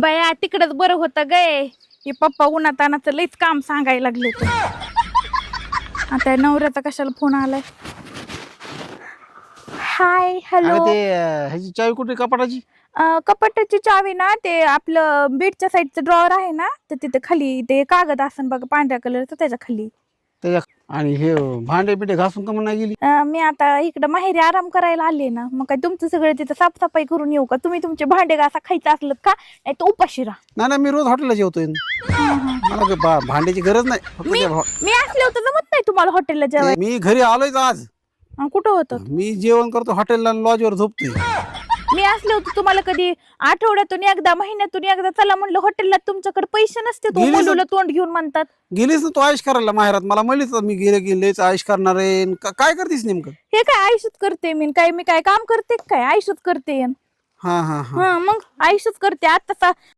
बाया तिकडच बरं होतं गे. हे पप्पा उन्हातानाचं लईच काम सांगायला लागले ते. आता नवऱ्याचा कशाला फोन आलाय. Hi hello. ते ह्याची चावी कुठे कपाटाची? कपाटाची चावी ना ते आपलं बेडच्या साईडचं ड्रॉवर आहे ना तर तिथे खाली ते कागद असन बघा पांढऱ्या कलरचं त्याच्या खाली. त्याच्या आणि हे भांडे बिंडे घासून का नाही गेली? मी आता इकडं माहेरी आराम करायला आले ना मग काय तुमचं सगळं तिथं साफसफाई करून येऊ का? तुम्ही तुमचे भांडे घासा खायचं असलं का नाही तर उपाशी राहा. नाही मी रोज हॉटेलला जेवतोय. मला भांड्याची गरज नाही. फक्त मी असले होतं जमत नाही तुम्हाला हॉटेलला जेवायला. मी घरी आलोय आज. कुठं होतं? मी जेवण करतो हॉटेलला, लॉजवर झोपतोय. मी असले होते तुम्हाला कधी आठवड्यातून एकदा महिन्यातून एकदा चला म्हणलं हॉटेलला, तुमच्याकडे पैसे नसते तो मुलीला तोंड घेऊन म्हणतात. गेलीस ना तू आयुष करायला माहेरात? मला म्हणलीस मी गेलेच आयुष करणार आहे. काय करतेस नेमकं? हे काय आयुष्यात करते मी काय काम करते काय आयुष्यात करते. हा मग आयुष्यात करते आता